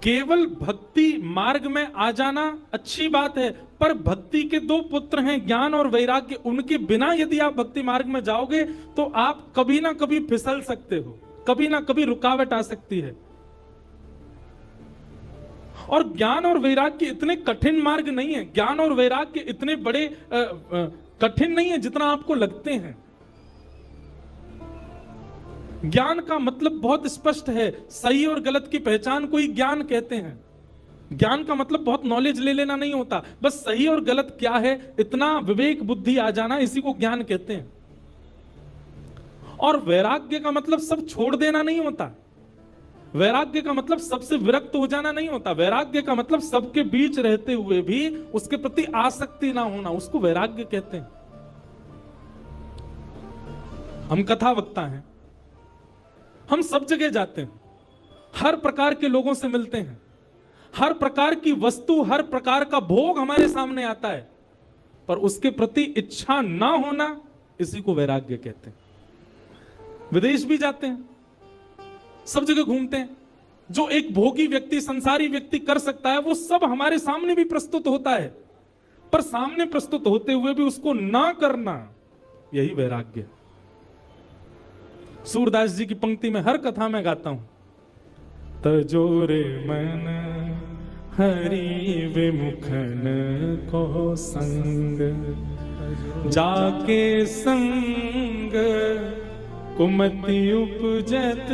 केवल भक्ति मार्ग में आ जाना अच्छी बात है, पर भक्ति के दो पुत्र हैं, ज्ञान और वैराग्य। उनके बिना यदि आप भक्ति मार्ग में जाओगे तो आप कभी ना कभी फिसल सकते हो, कभी ना कभी रुकावट आ सकती है। और ज्ञान और वैराग्य इतने कठिन मार्ग नहीं है, ज्ञान और वैराग्य इतने बड़े कठिन नहीं है जितना आपको लगते हैं। ज्ञान का मतलब बहुत स्पष्ट है, सही और गलत की पहचान को ही ज्ञान कहते हैं। ज्ञान का मतलब बहुत नॉलेज ले लेना नहीं होता, बस सही और गलत क्या है इतना विवेक बुद्धि आ जाना, इसी को ज्ञान कहते हैं। और वैराग्य का मतलब सब छोड़ देना नहीं होता, वैराग्य का मतलब सबसे विरक्त हो जाना नहीं होता। वैराग्य का मतलब सबके बीच रहते हुए भी उसके प्रति आसक्ति ना होना, उसको वैराग्य कहते हैं। हम कथा वक्ता हैं, हम सब जगह जाते हैं, हर प्रकार के लोगों से मिलते हैं, हर प्रकार की वस्तु, हर प्रकार का भोग हमारे सामने आता है, पर उसके प्रति इच्छा ना होना, इसी को वैराग्य कहते हैं। विदेश भी जाते हैं, सब जगह घूमते हैं, जो एक भोगी व्यक्ति, संसारी व्यक्ति कर सकता है वो सब हमारे सामने भी प्रस्तुत होता है, पर सामने प्रस्तुत होते हुए भी उसको ना करना, यही वैराग्य। सूरदास जी की पंक्ति में हर कथा में गाता हूं, तजोरे मन हरि विमुखन को संग, जाके संग कुमति उपजत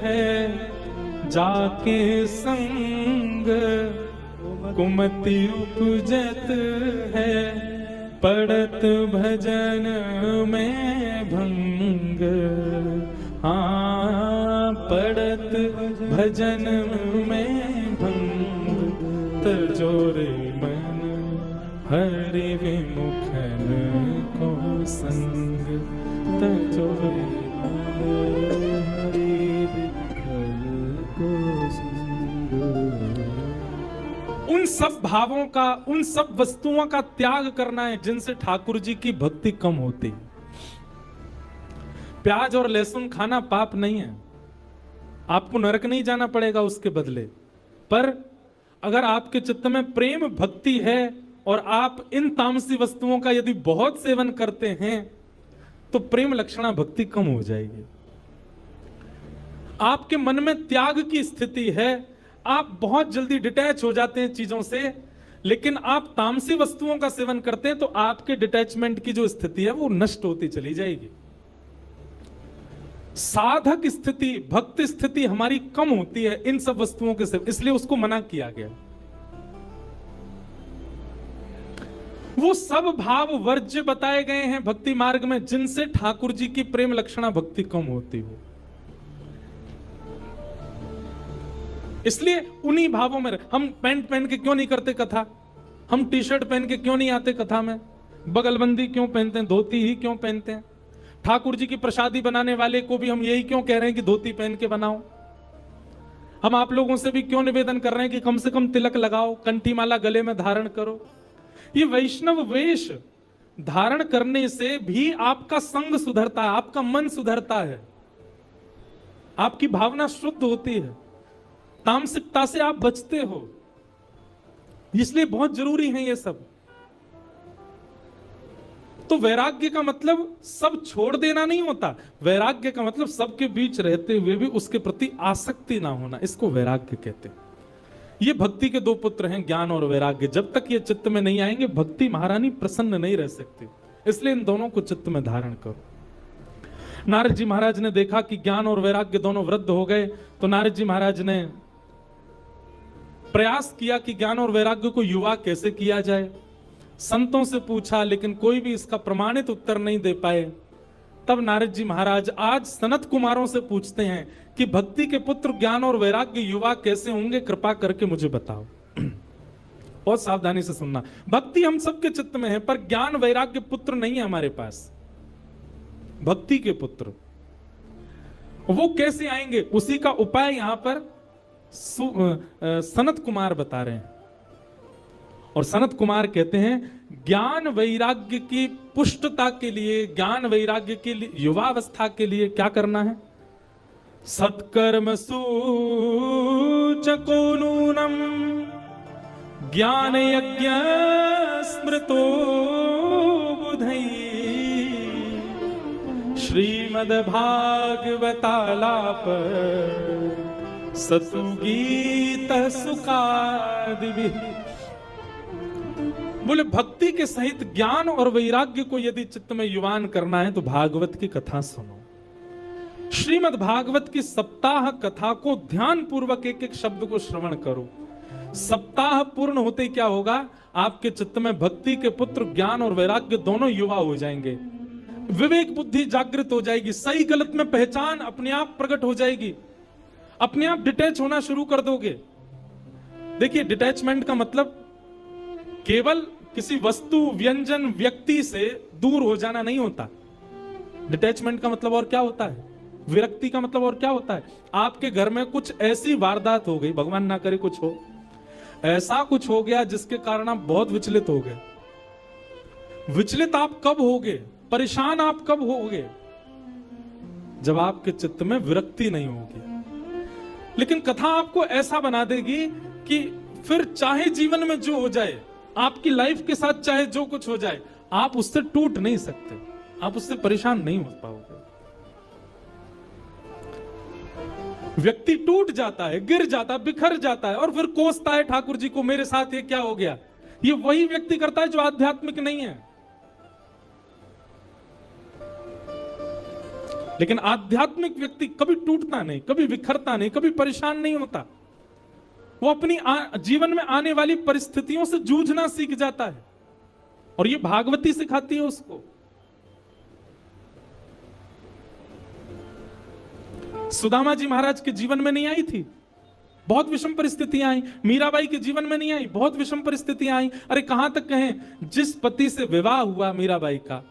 है, जाके संग कुमति उपजत है, पड़त भजन में भंग। हाँ, पड़त भजन में भंग, तजोरे मन हरि विमुखन को संग, तजोरे हरि विमुखन को संग। उन सब भावों का, उन सब वस्तुओं का त्याग करना है जिनसे ठाकुर जी की भक्ति कम होती। प्याज और लहसुन खाना पाप नहीं है, आपको नरक नहीं जाना पड़ेगा उसके बदले, पर अगर आपके चित्त में प्रेम भक्ति है और आप इन तामसी वस्तुओं का यदि बहुत सेवन करते हैं तो प्रेम लक्षणा भक्ति कम हो जाएगी। आपके मन में त्याग की स्थिति है, आप बहुत जल्दी डिटैच हो जाते हैं चीजों से, लेकिन आप तामसी वस्तुओं का सेवन करते हैं तो आपके डिटैचमेंट की जो स्थिति है वो नष्ट होती चली जाएगी। साधक स्थिति, भक्त स्थिति हमारी कम होती है इन सब वस्तुओं के सेवन, इसलिए उसको मना किया गया। वो सब भाव वर्ज्य बताए गए हैं भक्ति मार्ग में जिनसे ठाकुर जी की प्रेम लक्षणा भक्ति कम होती हो, इसलिए उन्हीं भावों में। हम पैंट पहन के क्यों नहीं करते कथा, हम टी शर्ट पहन के क्यों नहीं आते कथा में, बगलबंदी क्यों पहनते हैं, धोती ही क्यों पहनते हैं। ठाकुर जी की प्रसादी बनाने वाले को भी हम यही क्यों कह रहे हैं कि धोती पहन के बनाओ। हम आप लोगों से भी क्यों निवेदन कर रहे हैं कि कम से कम तिलक लगाओ, कंठी माला गले में धारण करो। ये वैष्णव वेश धारण करने से भी आपका संग सुधरता है, आपका मन सुधरता है, आपकी भावना शुद्ध होती है, तामसिकता से आप बचते हो, इसलिए बहुत जरूरी है ये सब। तो वैराग्य का मतलब सब छोड़ देना नहीं होता, वैराग्य का मतलब सबके बीच रहते हुए भी उसके प्रति आसक्ति ना होना, इसको वैराग्य कहते हैं। ये भक्ति के दो पुत्र हैं, ज्ञान और वैराग्य। जब तक ये चित्त में नहीं आएंगे भक्ति महारानी प्रसन्न नहीं रह सकती, इसलिए इन दोनों को चित्त में धारण करो। नारद जी महाराज ने देखा कि ज्ञान और वैराग्य दोनों वृद्ध हो गए, तो नारद जी महाराज ने प्रयास किया कि ज्ञान और वैराग्य को युवा कैसे किया जाए। संतों से पूछा, लेकिन कोई भी इसका प्रमाणित उत्तर नहीं दे पाए। तब नारद जी महाराज आज सनत कुमारों से पूछते हैं कि भक्ति के पुत्र ज्ञान और वैराग्य युवा कैसे होंगे, कृपा करके मुझे बताओ। बहुत सावधानी से सुनना, भक्ति हम सबके चित्त में है, पर ज्ञान वैराग्य पुत्र नहीं है हमारे पास। भक्ति के पुत्र वो कैसे आएंगे, उसी का उपाय यहां पर सनत कुमार बता रहे हैं। और सनत कुमार कहते हैं ज्ञान वैराग्य की पुष्टता के लिए, ज्ञान वैराग्य के लिए, युवावस्था के लिए क्या करना है, सत्कर्म सूचको नूनम ज्ञान यज्ञ स्मृतो बुधै श्रीमद्भागवतालाप सतुगीत सुखादिभिः। बोले भक्ति के सहित ज्ञान और वैराग्य को यदि चित्त में युवान करना है तो भागवत की कथा सुनो। श्रीमद् भागवत की सप्ताह कथा को ध्यान पूर्वक एक एक शब्द को श्रवण करो। सप्ताह पूर्ण होते क्या होगा, आपके चित्त में भक्ति के पुत्र ज्ञान और वैराग्य दोनों युवा हो जाएंगे। विवेक बुद्धि जागृत हो जाएगी, सही गलत में पहचान अपने आप प्रकट हो जाएगी, अपने आप डिटैच होना शुरू कर दोगे। देखिए, डिटैचमेंट का मतलब केवल किसी वस्तु व्यंजन व्यक्ति से दूर हो जाना नहीं होता। डिटैचमेंट का मतलब और क्या होता है, विरक्ति का मतलब और क्या होता है। आपके घर में कुछ ऐसी वारदात हो गई, भगवान ना करे कुछ हो, ऐसा कुछ हो गया जिसके कारण आप बहुत विचलित हो गए। विचलित आप कब होगे, परेशान आप कब होगे, जब आपके चित्त में विरक्ति नहीं होगी। लेकिन कथा आपको ऐसा बना देगी कि फिर चाहे जीवन में जो हो जाए, आपकी लाइफ के साथ चाहे जो कुछ हो जाए, आप उससे टूट नहीं सकते, आप उससे परेशान नहीं हो पाओगे। व्यक्ति टूट जाता है, गिर जाता है, बिखर जाता है और फिर कोसता है ठाकुर जी को, मेरे साथ ये क्या हो गया। ये वही व्यक्ति करता है जो आध्यात्मिक नहीं है। लेकिन आध्यात्मिक व्यक्ति कभी टूटता नहीं, कभी बिखरता नहीं, कभी परेशान नहीं होता। वो अपनी जीवन में आने वाली परिस्थितियों से जूझना सीख जाता है और ये भागवती सिखाती है उसको। सुदामा जी महाराज के जीवन में नहीं आई थी, बहुत विषम परिस्थितियां आई। मीराबाई के जीवन में नहीं आई, बहुत विषम परिस्थितियां आई। अरे कहां तक कहें, जिस पति से विवाह हुआ मीराबाई का,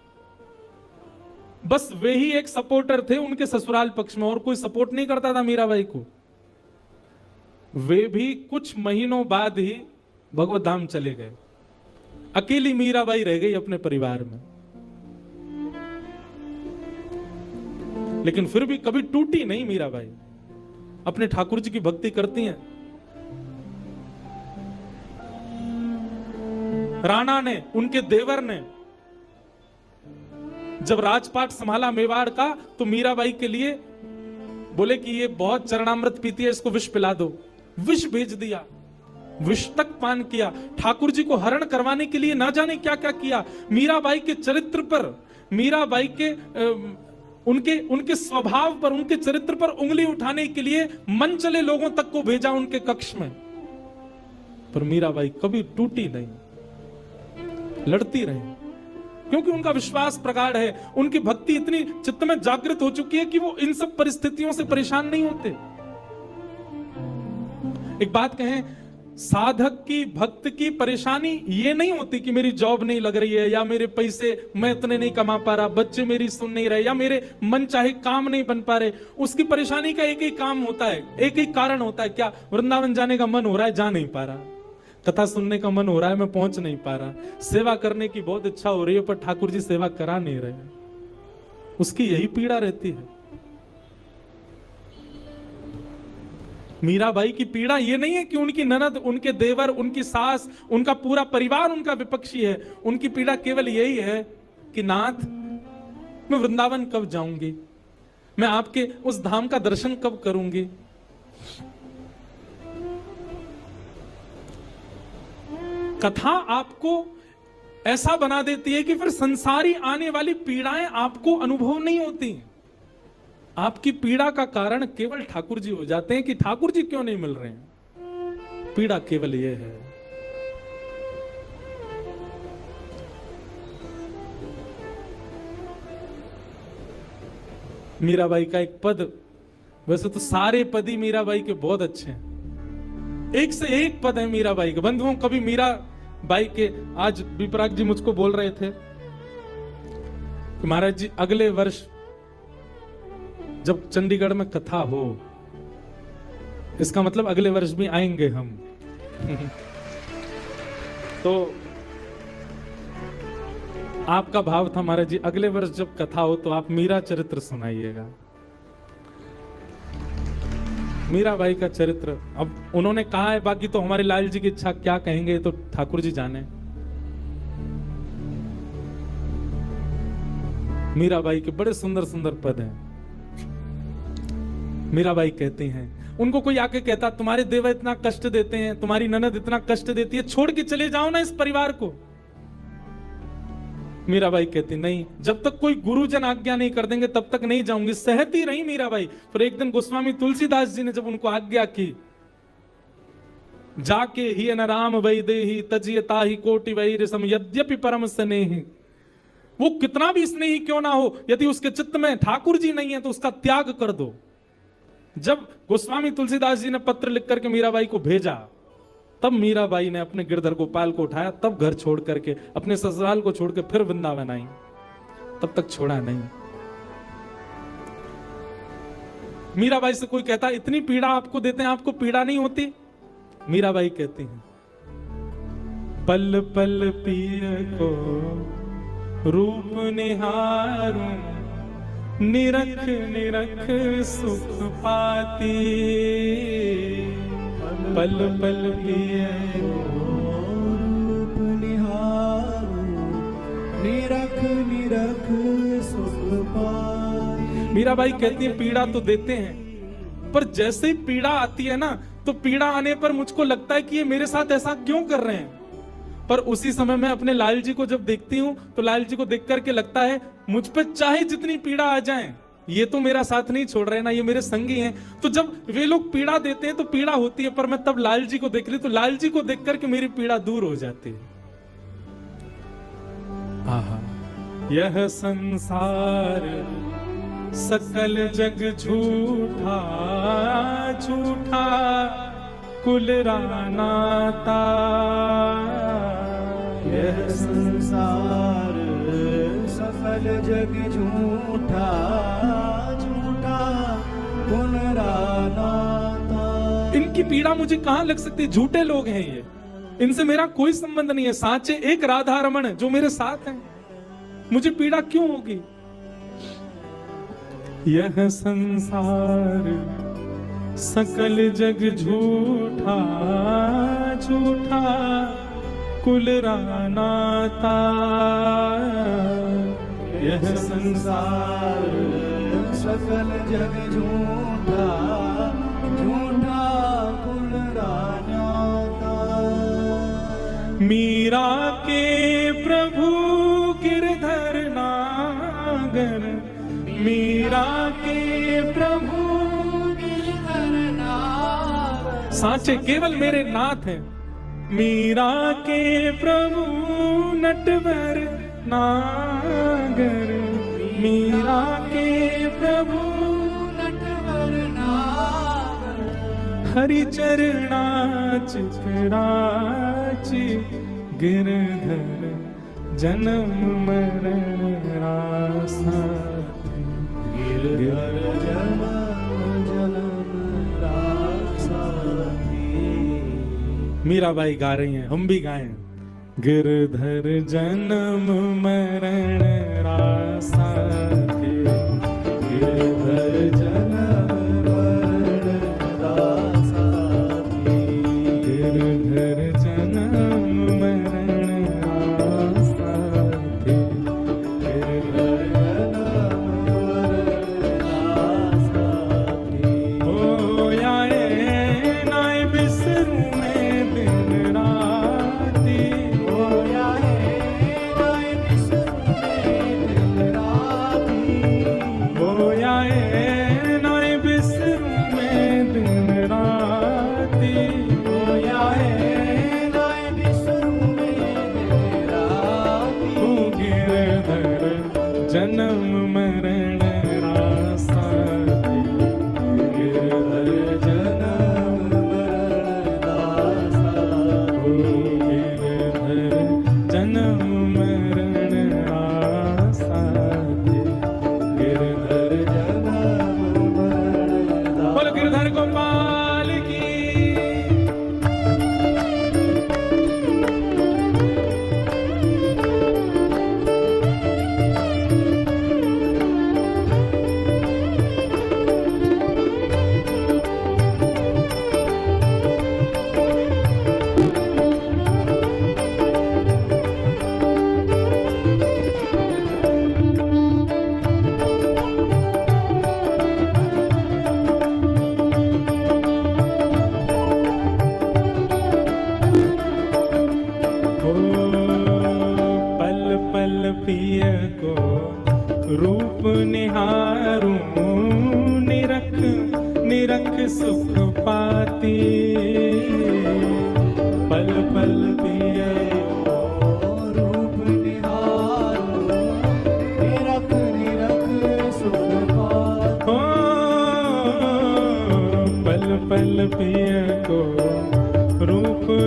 बस वे ही एक सपोर्टर थे उनके ससुराल पक्ष में, और कोई सपोर्ट नहीं करता था मीराबाई को। वे भी कुछ महीनों बाद ही भगवत धाम चले गए। अकेली मीराबाई रह गई अपने परिवार में, लेकिन फिर भी कभी टूटी नहीं मीराबाई, अपने ठाकुर जी की भक्ति करती हैं। राणा ने, उनके देवर ने जब राजपाट संभाला मेवाड़ का, तो मीराबाई के लिए बोले कि ये बहुत चरणामृत पीती है, इसको विष पिला दो। विष भेज दिया, विष तक पान किया। ठाकुर जी को हरण करवाने के लिए ना जाने क्या क्या किया। मीराबाई के चरित्र पर, मीराबाई के उनके स्वभाव पर, उनके चरित्र पर उंगली उठाने के लिए मन चले लोगों तक को भेजा उनके कक्ष में, पर मीराबाई कभी टूटी नहीं, लड़ती रही, क्योंकि उनका विश्वास प्रगाढ़ है। उनकी भक्ति इतनी चित्त में जागृत हो चुकी है कि वो इन सब परिस्थितियों से परेशान नहीं होते। एक बात कहें, साधक की, भक्त की परेशानी ये नहीं होती कि मेरी जॉब नहीं लग रही है, या मेरे पैसे मैं इतने नहीं कमा पा रहा, बच्चे मेरी सुन नहीं रहे, या मेरे मन चाहे काम नहीं बन पा रहे। उसकी परेशानी का एक ही काम होता है, एक ही कारण होता है, क्या, वृंदावन जाने का मन हो रहा है, जा नहीं पा रहा, कथा सुनने का मन हो रहा है, मैं पहुंच नहीं पा रहा, सेवा करने की बहुत इच्छा हो रही है पर ठाकुर जी सेवा करा नहीं रहे। उसकी यही पीड़ा रहती है। मीराबाई की पीड़ा ये नहीं है कि उनकी ननद, उनके देवर, उनकी सास, उनका पूरा परिवार उनका विपक्षी है। उनकी पीड़ा केवल यही है कि नाथ, मैं वृंदावन कब जाऊंगी, मैं आपके उस धाम का दर्शन कब करूंगी। कथा आपको ऐसा बना देती है कि फिर संसारी आने वाली पीड़ाएं आपको अनुभव नहीं होती। आपकी पीड़ा का कारण केवल ठाकुर जी हो जाते हैं कि ठाकुर जी क्यों नहीं मिल रहे हैं। पीड़ा केवल यह है। मीराबाई का एक पद, वैसे तो सारे पद ही मीराबाई के बहुत अच्छे हैं, एक से एक पद है मीराबाई के। बंधुओं, कभी मीराबाई के, आज विपराग जी मुझको बोल रहे थे कि महाराज जी अगले वर्ष जब चंडीगढ़ में कथा हो, इसका मतलब अगले वर्ष भी आएंगे हम। तो आपका भाव था महाराज जी अगले वर्ष जब कथा हो तो आप मीरा चरित्र सुनाइएगा। मीराबाई का चरित्र, अब उन्होंने कहा है, बाकी तो हमारे लाल जी की इच्छा, क्या कहेंगे तो ठाकुर जी जाने। मीराबाई के बड़े सुंदर सुंदर पद हैं। मीराबाई कहती हैं, उनको कोई आके कहता तुम्हारे देवर इतना कष्ट देते हैं, तुम्हारी ननद इतना कष्ट देती है, छोड़ के चले जाओ ना इस परिवार को। मीराबाई कहती नहीं, जब तक कोई गुरुजन आज्ञा नहीं कर देंगे तब तक नहीं जाऊंगी। सहती रही मीराबाई। फिर एक दिन गोस्वामी तुलसीदास जी ने जब उनको आज्ञा की, जाके ही न राम वै देहि तजियता ही कोटि वै रसम यद्यपि परम स्नेहि। वो कितना भी स्नेही क्यों ना हो, यदि उसके चित्त में ठाकुर जी नहीं है तो उसका त्याग कर दो। जब गोस्वामी तुलसीदास जी ने पत्र लिख करके मीराबाई को भेजा, तब मीराबाई ने अपने गिरधर गोपाल को उठाया, तब घर छोड़ करके, अपने ससुराल को छोड़ के फिर वृंदावन आई। तब तक छोड़ा नहीं। मीराबाई से कोई कहता इतनी पीड़ा आपको देते हैं, आपको पीड़ा नहीं होती? मीराबाई कहती हैं, पल पल पिय को रूप निहारूं, निरख निरख सुख पाती। पल पल पिय रूप निहारूं, निरख निरख सुख पाती। मीराबाई कहती है पीड़ा तो देते हैं, पर जैसे ही पीड़ा आती है ना, तो पीड़ा आने पर मुझको लगता है कि ये मेरे साथ ऐसा क्यों कर रहे हैं। पर उसी समय मैं अपने लाल जी को जब देखती हूं, तो लाल जी को देख करके लगता है मुझ पे चाहे जितनी पीड़ा आ जाए, ये तो मेरा साथ नहीं छोड़ रहे ना, ये मेरे संगी हैं। तो जब वे लोग पीड़ा देते हैं तो पीड़ा होती है, पर मैं तब लाल जी को देख ली तो लाल जी को देख करके मेरी पीड़ा दूर हो जाती है। आहा, यह संसार सकल जग झूठा झूठा कुल रानाता। यह संसार सकल जग झूठा झूठा कुल रानाता। इनकी पीड़ा मुझे कहां लग सकती है? झूठे लोग हैं ये, इनसे मेरा कोई संबंध नहीं है। साचे एक राधा रमण जो मेरे साथ हैं, मुझे पीड़ा क्यों होगी? यह संसार सकल जग झूठा झूठा कुल रानाता। यह संसार सकल जग झूठा झूठा कुल रानाता। मीरा के प्रभु गिरधर नागर, मीरा के प्रभु साचे केवल मेरे नाथ हैं। मीरा के प्रभु नटवर नागर, मीरा के प्रभु नटवर नागर। हरि चरणाच राची गिरधर जन्म मरण रासा। गिरधर जन्म मीराबाई गा रही हैं, हम भी गाएं। गिरधर जन्म मरण रासा थे, गिरधर जन्म मरण रासा थे। गिरधर जन्म मरण रासा थे, गिरधर जन्म मरण रासा थे। ओ आए नाय बिसरू में दिन राती, ओ आए नाय बिसरू में दिन राती। ओ आए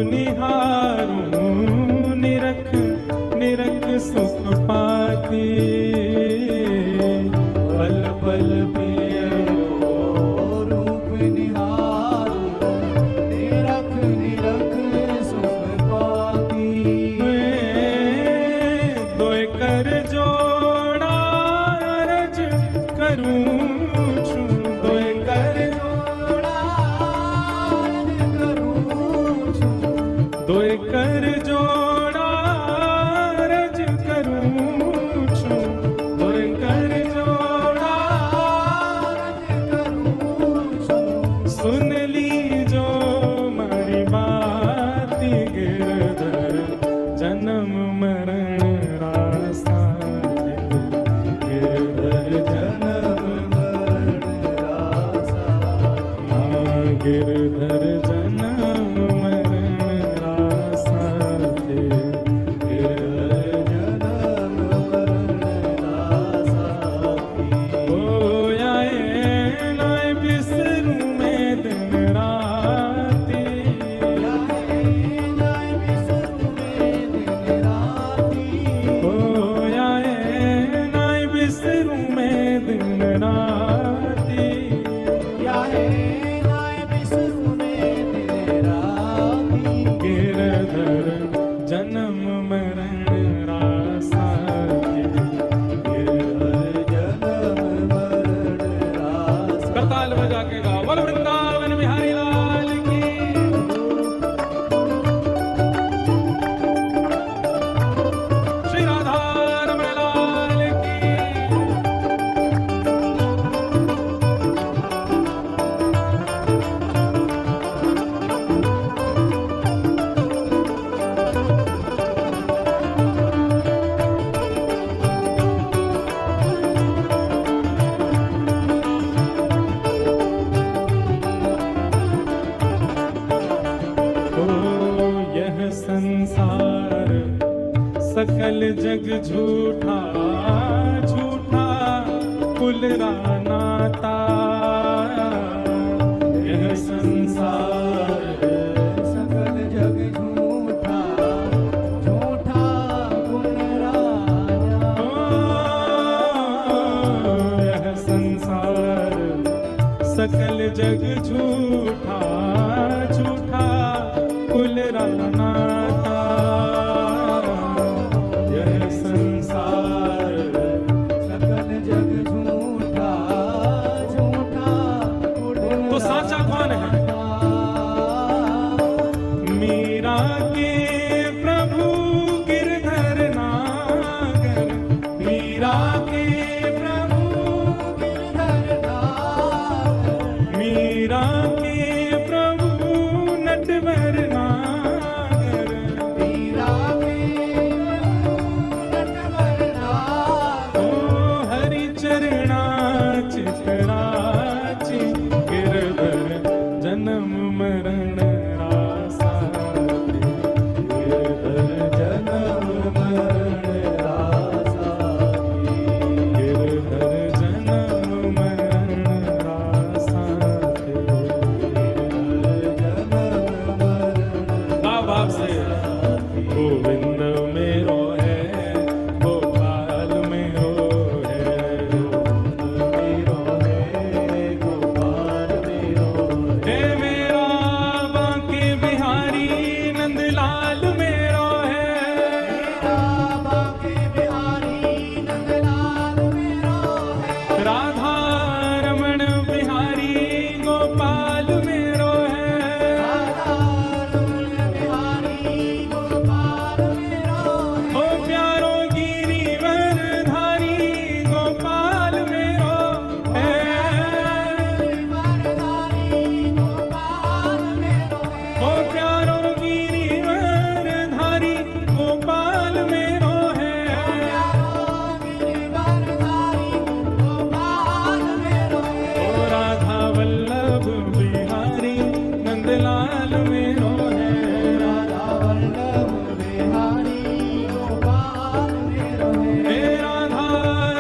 निहारूं निरख निरख सुख पाती, पल पल पियो रूप निहारो, निरख निरख सुख पाती। दोय कर जोड़ा अरज करूं छू, दोय कर जोड़ा अर्ज करूं छू, दोय कर जोड़ा अरज करूं छू, दोय कर जोड़ा अर्ज करूं छू। सुन लीजो मारी बाती, गिरधर जन्म मरण रास्ता, गिरधर जन्म मरण रासा, गिरधर जन्म मरण रास्ता, गिरधर जन्म मरण रासा। ओ आए लाए बिसरूं मैं दिन राती, जाए बिसरूं मैं दिन राती, ओ आए लाए बिसरूं मैं दिन राती, जाए बिसरूं मैं दिन राती। गिरधर जन्म मरण रासा, गिरधर जन्म मरण रासा। करताल बजा के गाओ, बोल वृंदावन बिहारी लाल की। श्री राधा रमण लाल की। ओ यह संसार सकल जग झूठा, झूठा कुल नाता, यह संसार सकल जग झूठा, झूठा गुण राजा। यह संसार सकल जग झूठा, झूठा कुल नाता, यह संसार सकल जग झूठा, झूठा गुण तो साचा कौन है? मीरा के प्रभु गिरधर नागर, मीरा के प्रभु, गिरधर नागर, मीरा के प्रभु नटवर नागर, मीरा के नटवर नागर। ओ हरि चरणा चितराची, गिरधर जन्म मरण रासा, गिरधर जन्म मरण रासा, गिरधर जन्म मरण रासा, गिरधर जन्म मरण गाओ भाव से। गोविंद मेरो है, गोपाल मेरो है, मेरो है, गोपाल मेरो है। हे मेरा बांके बिहारी नंदलाल मेरो है, मेरा बांके बिहारी नंदलाल मेरो है। राधा रमण बिहारी गोपाल मेरो है, राधा रमण बिहारी गोपाल मेरो है। ओ प्यारो गिरिवर धारी गोपाल मेरो है, गिरधारी गोपाल मेरो है। ओ प्यारो गिरिवर धारी गोपाल मेरो है, गिरधारी गोपाल मेरो है। ओ राधा वल्लभ बिहारी नंदलाल मेरो है, राधा वल्लभ बिहारी गोपाल मेरो है। हे राधा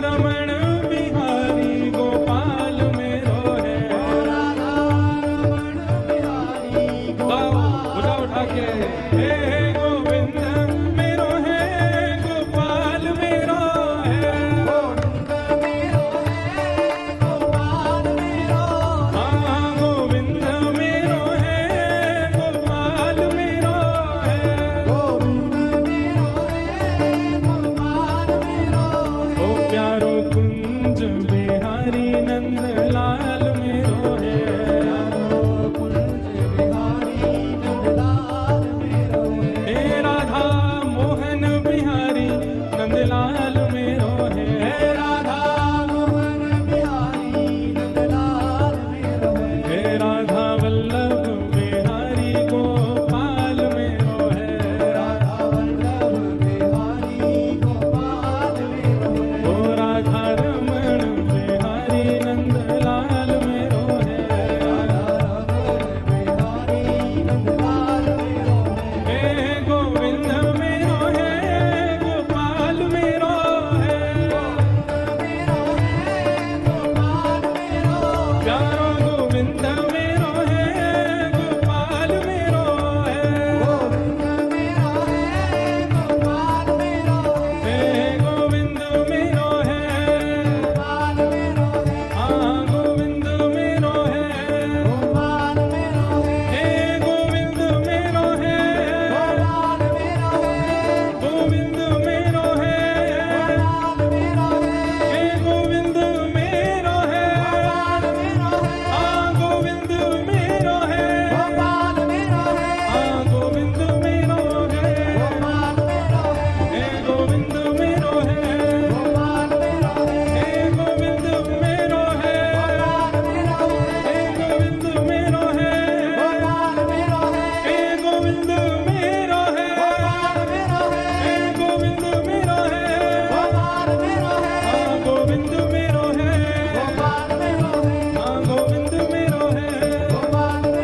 रमण बिहारी गोपाल मेरो है। राधा रमण बिहारी गाओ, गोपाल भुजा उठा के हे गोविंद मेरो है गोपाल मेरो है गोविंद मेरो है गोपाल मेरो हाँ गोविंद मेरो है गोपाल मेरो है गोविंद मेरो है गोपाल मेरो ओ प्यारो कुंज बिहारी नंद लाल मेरो है कुंज बिहारी नंदलाल मेरो हे राधा मोहन बिहारी नंदलाल मेरो है राधा मोहन बिहारी नंदलाल मेरो हे राधा वल्लभ बिहारी गोपाल मेरो है राधा वल्लभ बिहारी गोपाल मेरो ओ राधा रमण बिहारी नंदलाल मेरो है बिहारी नंदलाल मेरो हे गोविंद मेरो है गोपाल मेरो है गोपाल मेरो प्यारो गोविंद मेरो है गोपाल मेरो है गोविंद मेरो है गोपाल मेरो हे गोविंद मेरो है गोपाल मेरो हाँ गोविंद मेरो है गोपाल मेरो हे गोविंद मेरो है गोपाल मेरो गोविंद मेरो है हे गोविंद मेरो है हाँ गोविंद मेरो है हाँ गोविंद मेरो है हे गोविंद मेरो है हे गोविंद मेरो है हे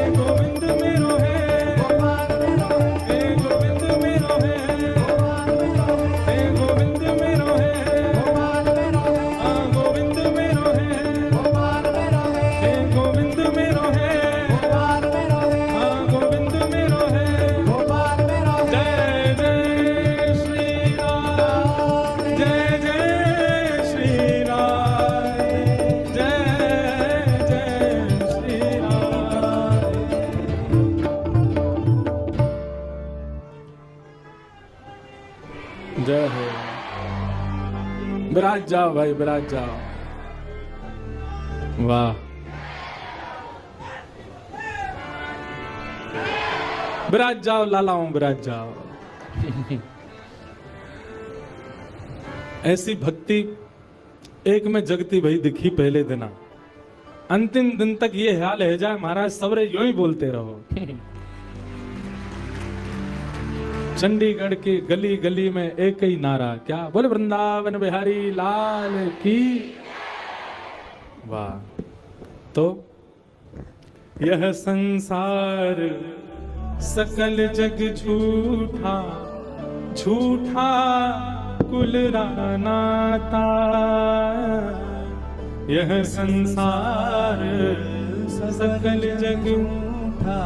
गोविंद मेरो है हे गोविंद मेरो है हे गोविंद मेरो है हाँ गोविंद मेरो है हाँ गोविंद मेरो है हे गोविंद मेरो है हे गोविंद मेरो है हे गोविंद मेरो है हाँ गोविंद मेरो है हे गोविंद मेरो है हाँ गोविंद मेरो है जय जय श्री राम जय जय श्री राम जय जय श्री राम जय हो विराज जाओ भाई विराज जाओ वाह विराज जाओ लालाओं विराज जाओ ऐसी भक्ति एक में जगती भाई दिखी पहले दिना अंतिम दिन तक ये ख्याल है जाए महाराज सबरे यूं ही बोलते रहो चंडीगढ़ के गली गली में एक ही नारा क्या बोले वृंदावन बिहारी लाल की वाह तो यह संसार सकल जग झूठा झूठा कुल नाता यह संसार सकल जग झूठा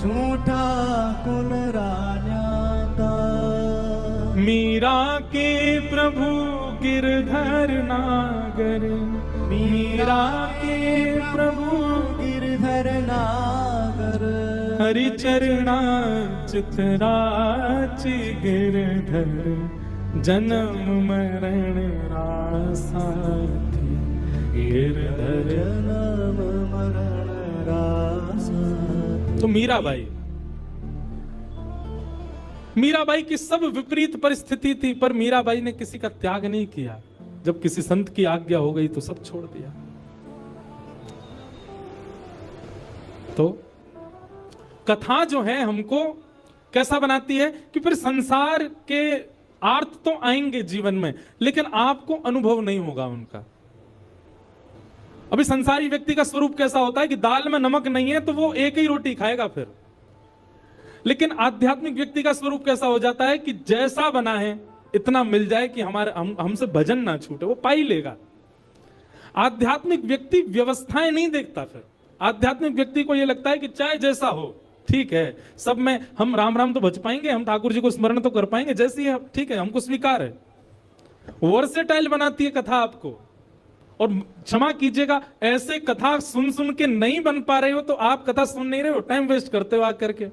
झूठा कुल रान्याता मीरा के प्रभु गिरधर नागर मीरा के प्रभु गिरधर नागर हरि चरणा चितराची गिरधर जन्म मरण रासाथी गिरधर जन्म मरण रास तो मीराबाई की सब विपरीत परिस्थिति थी पर मीराबाई ने किसी का त्याग नहीं किया जब किसी संत की आज्ञा हो गई तो सब छोड़ दिया तो कथा जो है हमको कैसा बनाती है कि फिर संसार के अर्थ तो आएंगे जीवन में लेकिन आपको अनुभव नहीं होगा उनका अभी संसारी व्यक्ति का स्वरूप कैसा होता है कि दाल में नमक नहीं है तो वो एक ही रोटी खाएगा फिर लेकिन आध्यात्मिक व्यक्ति का स्वरूप कैसा हो जाता है कि जैसा बना है इतना मिल जाए कि हमसे भजन ना छूटे वो पा ही लेगा आध्यात्मिक व्यक्ति व्यवस्थाएं नहीं देखता फिर आध्यात्मिक व्यक्ति को यह लगता है कि चाहे जैसा हो ठीक है, सब में हम राम राम तो बच पाएंगे, हम ठाकुर जी को स्मरण तो कर पाएंगे, जैसी है ठीक है, हमको स्वीकार है। वर्सेटाइल बनाती है कथा आपको। और क्षमा कीजिएगा, ऐसे कथा सुन सुन के नहीं बन पा रहे हो तो आप कथा सुन नहीं रहे हो, टाइम वेस्ट करते हो आकर के।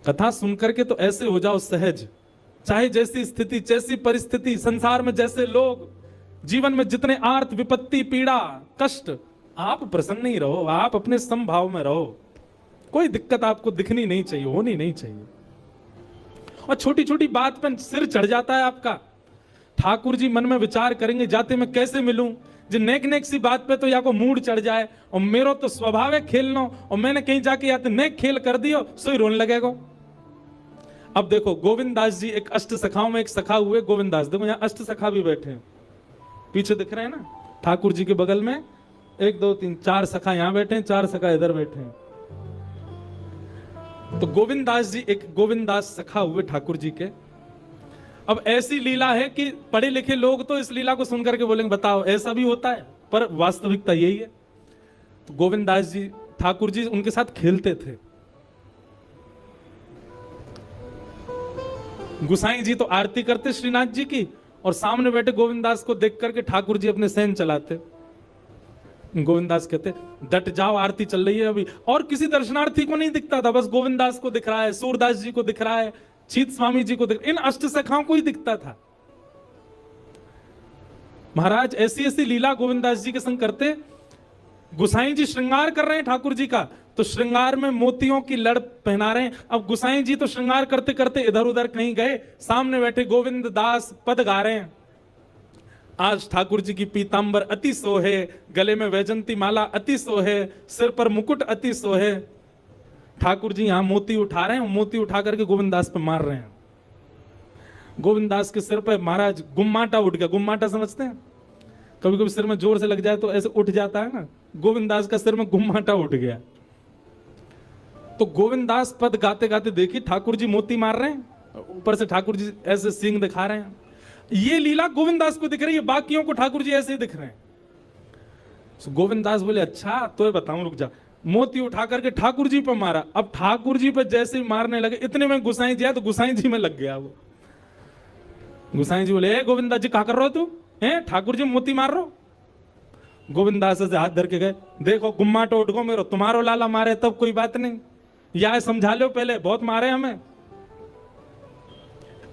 कथा सुन करके तो ऐसे हो जाओ सहज, चाहे जैसी स्थिति जैसी परिस्थिति, संसार में जैसे लोग, जीवन में जितने आर्थ विपत्ति पीड़ा कष्ट, आप प्रसन्न ही रहो, आप अपने समभाव में रहो, कोई दिक्कत आपको दिखनी नहीं चाहिए, होनी नहीं चाहिए। और छोटी छोटी बात पर सिर चढ़ जाता है आपका। ठाकुर जी मन में विचार करेंगे जाते मैं कैसे मिलूं, जो नेक नेक सी बात पे तो या को मूड चढ़ जाए, और मेरो तो स्वभाव है खेलना, और मैंने कहीं जाके या तो नेक खेल कर दियो सो ही रोने लगेगा। अब देखो गोविंद दास जी एक अष्ट सखाओं में एक सखा हुए गोविंद दास, देखो यहाँ अष्ट सखा भी बैठे हैं, पीछे दिख रहे हैं ना, ठाकुर जी के बगल में 1 2 3 4 सखा यहाँ बैठे हैं, 4 सखा इधर बैठे हैं। तो गोविंद दास जी एक गोविंद दास सखा हुए ठाकुर जी के। अब ऐसी लीला है कि पढ़े लिखे लोग तो इस लीला को सुनकर के बोलेंगे बताओ ऐसा भी होता है, पर वास्तविकता यही है। तो गोविंद दास जी ठाकुर जी उनके साथ खेलते थे। गुसाई जी तो आरती करते श्रीनाथ जी की, और सामने बैठे गोविंद दास को देख करके ठाकुर जी अपने सहन चलाते। गोविंद दास कहते डट जाओ आरती चल रही है अभी, और किसी दर्शनार्थी को नहीं दिखता था, बस गोविंद दास को दिख रहा है, सूरदास जी को दिख रहा है, चीत स्वामी जी को दिख, इन अष्ट सखाओं को ही दिखता था। महाराज ऐसी ऐसी लीला गोविंद दास जी के संग करते। गुसाई जी श्रृंगार कर रहे हैं ठाकुर जी का, तो श्रृंगार में मोतियों की लड़ पहना रहे हैं। अब गुसाई जी तो श्रृंगार करते करते इधर उधर कहीं गए, सामने बैठे गोविंद दास पद गा रहे हैं। आज ठाकुर जी की पीतांबर अति सोहे, गले में वैजंती माला अति सोहे, सिर पर मुकुट अति सोहे। ठाकुर जी यहां मोती उठा रहे हैं, मोती उठा करके गोविंद दास पे मार रहे हैं। गोविंद दास के सिर पे महाराज गुम्माटा उठ गया। गुम्माटा समझते हैं, कभी कभी सिर में जोर से लग जाए तो ऐसे उठ जाता है ना, गोविंद दास का सिर में गुम्माटा उठ गया। तो गोविंद दास पद गाते गाते देखिए ठाकुर जी मोती मार रहे हैं, ऊपर से ठाकुर जी ऐसे सींग दिखा रहे हैं। ये लीला गोविंद दास को दिख रही है, बाकियों को ठाकुर जी ऐसे ही दिख रहे हैं। तो गोविंद दास बोले अच्छा तो बताऊं, रुक जा। मोती उठा करके ठाकुर जी पर मारा। अब ठाकुर जी पर जैसे ही मारने लगे, इतने में गुसाई जी आया तो गुसाई जी में लग गया वो। गुसाई जी बोले गोविंद दास जी क्या कर रहे हो तू, हैं ठाकुर जी मोती मार रहे हो। गोविंद दास से हाथ धर के गए, देखो गुम्मा टोट को मेरो तुम्हारो लाला मारे तब कोई बात नहीं, या समझा लो पहले बहुत मारे हमें।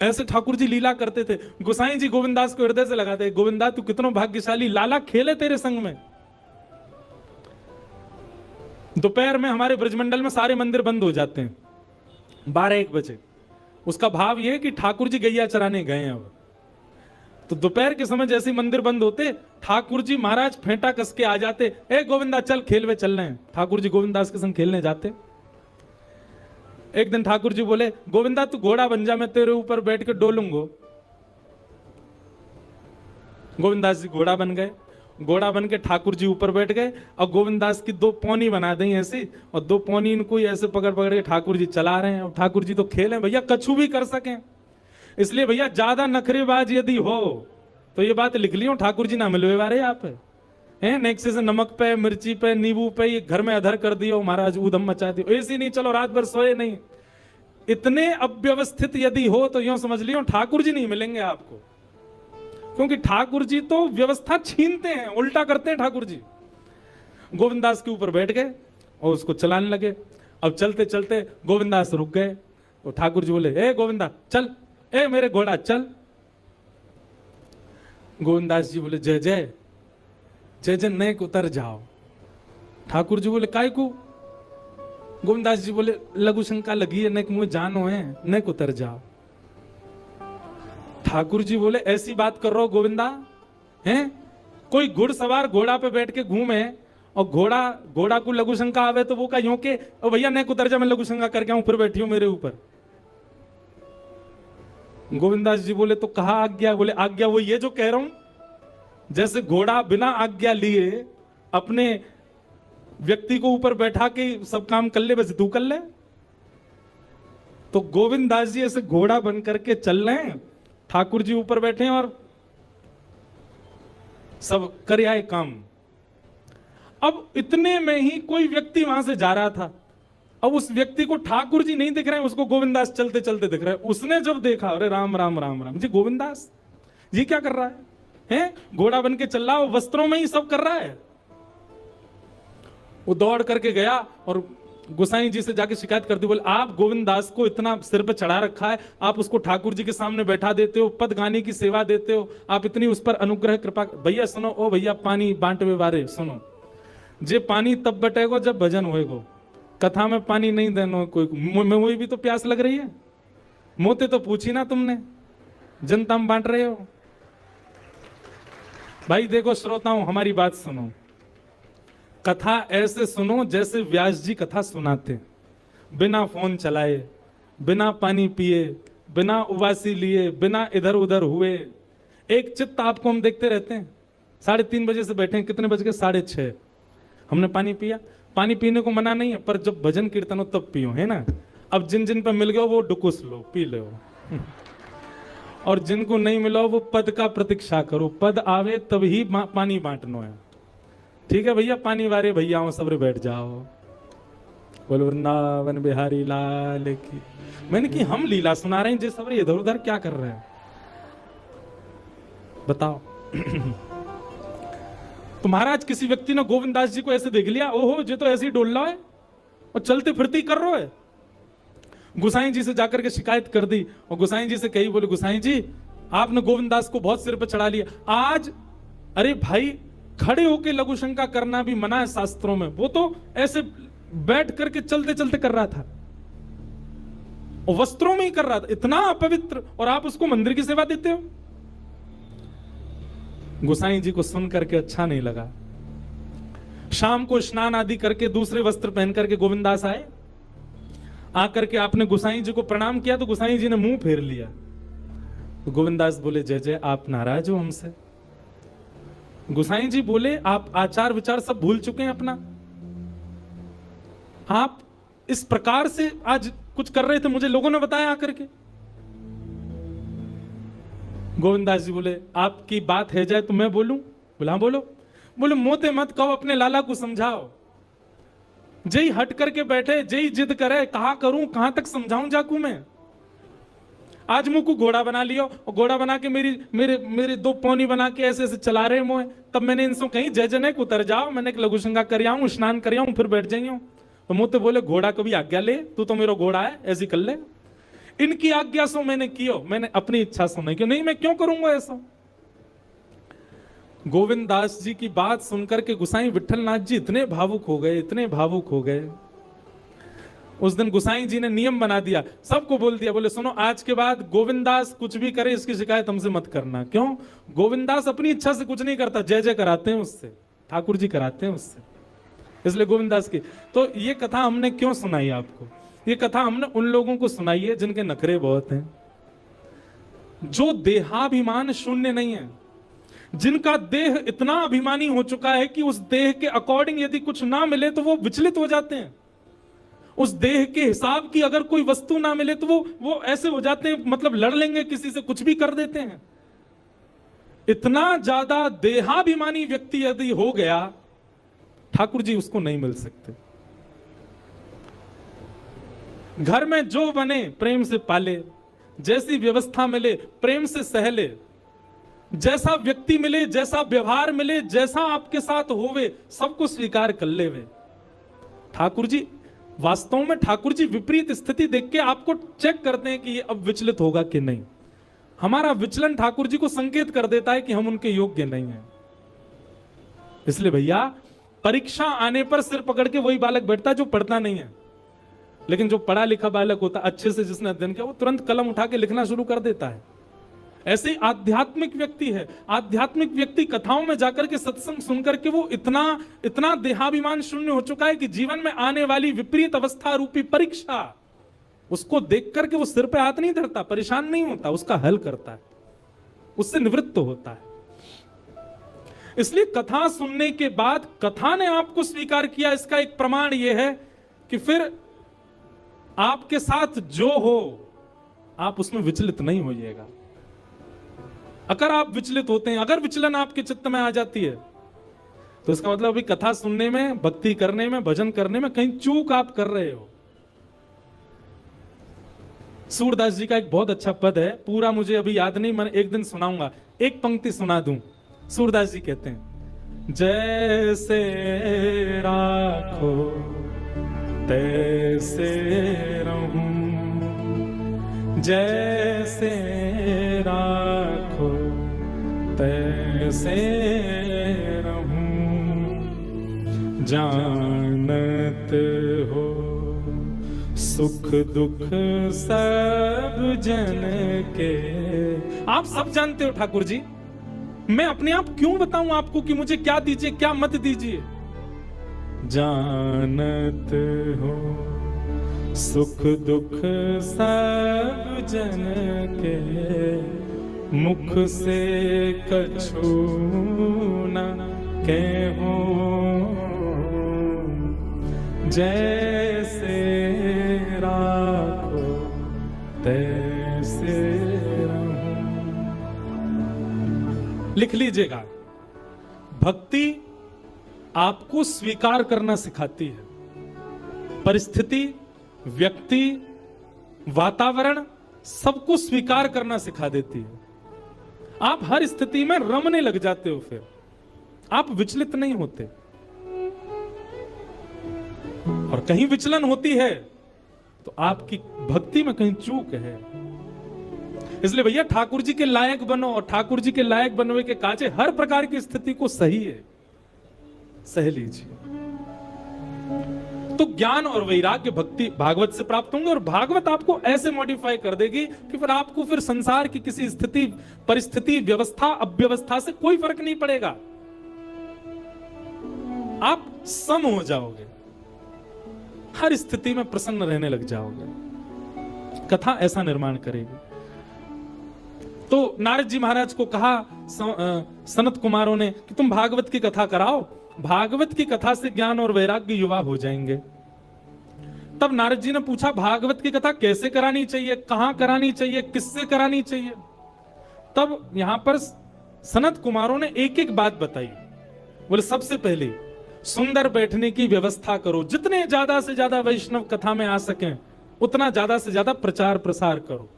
ऐसे ठाकुर जी लीला करते थे। गुसाई जी गोविंद दास को हृदय से लगाते, गोविंद दास तू कितना भाग्यशाली, लाला खेले तेरे संग में। दोपहर में हमारे ब्रजमंडल में सारे मंदिर बंद हो जाते हैं 12-1 बजे। उसका भाव यह है कि ठाकुर जी गैया चराने गए हैं। अब तो दोपहर के समय जैसे मंदिर बंद होते, ठाकुर जी महाराज फेंटा कस के आ जाते, ए गोविंदा चल खेल वे चल रहे हैं। ठाकुर जी गोविंद दास के संग खेलने जाते। एक दिन ठाकुर जी बोले गोविंदा तू घोड़ा बन जा, मैं तेरे ऊपर बैठ के डोलूंगो। गोविंद दास जी घोड़ा बन गए। घोड़ा बन के ठाकुर जी ऊपर बैठ गए, और गोविंद दास की 2 पौनी बना दी ऐसी, और 2 पौनी इनको ऐसे पकड़ पकड़ के ठाकुर जी चला रहे हैं। और ठाकुर जी तो खेले भैया, कछु भी कर सकें, इसलिए भैया ज्यादा नखरेबाज यदि हो तो ये बात लिख लियो, ठाकुर जी ना मिलवे वाले आप हैं। नेक्से से नमक पे, मिर्ची पे, नींबू पे ये घर में अधर कर दियो महाराज, ऊधम मचा दियो, ऐसी नहीं चलो रात भर सोए नहीं। इतने अव्यवस्थित यदि हो तो यूं समझ लियो ठाकुर जी नहीं मिलेंगे आपको, क्योंकि ठाकुर जी तो व्यवस्था छीनते हैं, उल्टा करते हैं ठाकुर जी। गोविंद दास के ऊपर बैठ गए और उसको चलाने लगे। अब चलते चलते गोविंद दास रुक गए, तो ठाकुर जी बोले ए गोविंदा चल, ए मेरे घोड़ा चल। गोविंद दास जी बोले जय जय जय जय, नेक उतर जाओ। ठाकुर जी बोले काय को? गोविंद दास जी बोले लघु शंका लगी है, नेक मुझे जानो है, नेक उतर जाओ। ठाकुर जी बोले ऐसी बात कर रहे हो गोविंदा, हैं कोई घुड़सवार घोड़ा पे बैठ के घूमे और घोड़ा को लघु शंका आवे तो वो का यूं के ओ भैया नेक उतर जा, मैं लघु शंका करके आऊं, फिर बैठी हूं मेरे ऊपर। गोविंदास जी बोले तो कहा आज्ञा? बोले आज्ञा वो ये जो कह रहा हूं, जैसे घोड़ा बिना आज्ञा लिए अपने व्यक्ति को ऊपर बैठा के सब काम कर ले, बस तू कर ले। तो गोविंद दास जी ऐसे घोड़ा बन करके चल रहे हैं, ठाकुर जी ऊपर बैठे हैं और सब कर आए काम। अब इतने में ही कोई व्यक्ति वहां से जा रहा था, अब उस व्यक्ति को ठाकुर जी नहीं दिख रहे हैं, उसको गोविंदास चलते चलते दिख रहे हैं। उसने जब देखा, अरे राम राम राम राम जी, गोविंदास ये क्या कर रहा है? घोड़ा बन के चल रहा, वो वस्त्रों में ही सब कर रहा है। वो दौड़ करके गया और गोसाई जी से जाके शिकायत कर दी, बोले आप गोविंदास को इतना सिर पे चढ़ा रखा है, आप उसको ठाकुर जी के सामने बैठा देते हो, पद गाने की सेवा देते हो, आप इतनी उस पर अनुग्रह कृपा। भैया सुनो, ओ भैया पानी बांटवे बारे सुनो, जे पानी तब बटेगो जब भजन होएगो, कथा में पानी नहीं देनो कोई। मुझे भी तो प्यास लग रही है, मोते तो पूछी ना तुमने, जनता में बांट रहे हो। भाई देखो श्रोताओं, हमारी बात सुनो, कथा ऐसे सुनो जैसे व्यास जी कथा सुनाते, बिना फोन चलाए, बिना पानी पिए, बिना उबासी लिए, बिना इधर उधर हुए, एक चित्त आपको हम देखते रहते हैं। 3:30 बजे से बैठे हैं, कितने बज गए? 6:30। हमने पानी पिया। पानी पीने को मना नहीं है, पर जब भजन कीर्तन हो तब पियो, है ना। अब जिन जिन पर मिल गया वो डुकुस लो, पी लो और जिनको नहीं मिला वो पद का प्रतीक्षा करो, पद आवे तब ही पानी बांटनो है। ठीक है भैया, पानी वारे भैया सबरे बैठ जाओ। बोलो वृंदावन बिहारी लाल की। मैंने कि हम लीला सुना रहे हैं, जिस सबरे इधर उधर क्या कर रहे हैं बताओ। तो महाराज किसी व्यक्ति ने गोविंदास जी को ऐसे देख लिया, ओहो जो तो ऐसे ही डोल रहा है और चलते फिरते कर रहा है। गोसाई जी से जाकर के शिकायत कर दी और गोसाई जी से कही, बोले गोसाई जी आपने गोविंदास को बहुत सिर पर चढ़ा लिया आज। अरे भाई, खड़े होके लघु शंका करना भी मना है शास्त्रों में, वो तो ऐसे बैठ करके चलते चलते कर रहा था और वस्त्रों में ही कर रहा था, इतना अपवित्र, और आप उसको मंदिर की सेवा देते हो। गोसाई जी को सुन करके अच्छा नहीं लगा। शाम को स्नान आदि करके दूसरे वस्त्र पहन करके गोविंदास आए। आकर के आपने गोसाई जी को प्रणाम किया तो गोसाई जी ने मुंह फेर लिया। तो गोविंदास बोले, जय जय, आप नाराज हो हमसे? गोसाई जी बोले, आप आचार विचार सब भूल चुके हैं अपना, आप इस प्रकार से आज कुछ कर रहे थे, मुझे लोगों ने बताया आकर के। गोविंदास जी बोले, आपकी बात है जाए तो मैं बोलूं? बोला हाँ बोलो। बोले मोते मत कहो, अपने लाला को समझाओ। जय हट करके बैठे, जय जिद करे, कहा करूं, कहां तक समझाऊं जाकू मैं? आज मुझको घोड़ा बना लियो और घोड़ा बना के मेरे 2 पौनी बना के ऐसे ऐसे चला रहे मोए। तब मैंने इनसे कहीं जय जने को उतर जाओ, मैंने एक लघु शंका कर आऊं, स्नान कर आऊं, फिर बैठ जाइयो। तो मुझे बोले, घोड़ा कभी आज्ञा ले, तू तो मेरा घोड़ा है, ऐसी कर ले। इनकी आज्ञा सो मैंने कियो, मैंने अपनी इच्छा सो नहीं, क्यों नहीं, मैं क्यों करूंगा ऐसा। गोविंदास जी की बात सुनकर के गोसाई विठलनाथ जी इतने भावुक हो गए, इतने भावुक हो गए। उस दिन गोसाई जी ने नियम बना दिया, सबको बोल दिया, बोले सुनो आज के बाद गोविंदास कुछ भी करे इसकी शिकायत हमसे मत करना। क्यों? गोविंदास अपनी इच्छा से कुछ नहीं करता, जय जय कराते हैं उससे, ठाकुर जी कराते हैं उससे, इसलिए गोविंदास की। तो ये कथा हमने क्यों सुनाई आपको? ये कथा हमने उन लोगों को सुनाई है जिनके नखरे बहुत हैं, जो देहाभिमान शून्य नहीं है, जिनका देह इतना अभिमानी हो चुका है कि उस देह के अकॉर्डिंग यदि कुछ ना मिले तो वो विचलित हो जाते हैं। उस देह के हिसाब की अगर कोई वस्तु ना मिले तो वो ऐसे हो जाते हैं, मतलब लड़ लेंगे किसी से, कुछ भी कर देते हैं। इतना ज्यादा देहाभिमानी व्यक्ति यदि हो गया, ठाकुर जी उसको नहीं मिल सकते। घर में जो बने प्रेम से पाले, जैसी व्यवस्था मिले प्रेम से सहले, जैसा व्यक्ति मिले, जैसा व्यवहार मिले, जैसा आपके साथ होवे, सबको स्वीकार कर ले वे। ठाकुर जी वास्तव में, ठाकुर जी विपरीत स्थिति देख के आपको चेक करते हैं कि ये अब विचलित होगा कि नहीं। हमारा विचलन ठाकुर जी को संकेत कर देता है कि हम उनके योग्य नहीं हैं। इसलिए भैया, परीक्षा आने पर सिर पकड़ के वही बालक बैठता है जो पढ़ता नहीं है, लेकिन जो पढ़ा लिखा बालक होता, अच्छे से जिसने अध्ययन किया, वो तुरंत कलम उठा के लिखना शुरू कर देता है। ऐसे ही आध्यात्मिक व्यक्ति है। आध्यात्मिक व्यक्ति कथाओं में जाकर के सत्संग सुनकर के वो इतना देहाभिमान शून्य हो चुका है कि जीवन में आने वाली विपरीत अवस्था रूपी परीक्षा, उसको देख करके वो सिर पे हाथ नहीं धरता, परेशान नहीं होता, उसका हल करता है, उससे निवृत्त होता है। इसलिए कथा सुनने के बाद कथा ने आपको स्वीकार किया, इसका एक प्रमाण यह है कि फिर आपके साथ जो हो आप उसमें विचलित नहीं होइएगा। अगर आप विचलित होते हैं, अगर विचलन आपके चित्त में आ जाती है, तो इसका मतलब अभी कथा सुनने में, भक्ति करने में, भजन करने में कहीं चूक आप कर रहे हो। सूरदास जी का एक बहुत अच्छा पद है, पूरा मुझे अभी याद नहीं, मैं एक दिन सुनाऊंगा, एक पंक्ति सुना दूं। सूरदास जी कहते हैं, जैसे राखो तैसे रहूं, जैसे राखो तैसे रहूं, जानत हो सुख दुख सब जन के। आप सब जानते हो ठाकुर जी, मैं अपने आप क्यों बताऊं आपको कि मुझे क्या दीजिए क्या मत दीजिए। जानत हो सुख दुख सब जन के, मुख से कछु न कहो, जैसे राखो तैसे रहूं। लिख लीजिएगा, भक्ति आपको स्वीकार करना सिखाती है। परिस्थिति, व्यक्ति, वातावरण सबको स्वीकार करना सिखा देती है। आप हर स्थिति में रमने लग जाते हो, फिर आप विचलित नहीं होते। और कहीं विचलन होती है तो आपकी भक्ति में कहीं चूक है। इसलिए भैया ठाकुर जी के लायक बनो, और ठाकुर जी के लायक बनने के काजे हर प्रकार की स्थिति को सही है सह लीजिए। तो ज्ञान और वैराग्य भक्ति भागवत से प्राप्त होंगे, और भागवत आपको ऐसे मॉडिफाई कर देगी कि फिर आपको फिर संसार की किसी स्थिति, परिस्थिति, व्यवस्था, अव्यवस्था से कोई फर्क नहीं पड़ेगा। आप सम हो जाओगे, हर स्थिति में प्रसन्न रहने लग जाओगे। कथा ऐसा निर्माण करेगी। तो नारद जी महाराज को कहा सनत कुमारों ने कि तुम भागवत की कथा कराओ, भागवत की कथा से ज्ञान और वैराग्य युवा हो जाएंगे। तब नारद जी ने पूछा, भागवत की कथा कैसे करानी चाहिए, कहां करानी चाहिए, किससे करानी चाहिए। तब यहां पर सनत कुमारों ने एक एक बात बताई। बोले सबसे पहले सुंदर बैठने की व्यवस्था करो, जितने ज्यादा से ज्यादा वैष्णव कथा में आ सकें उतना ज्यादा से ज्यादा प्रचार प्रसार करो।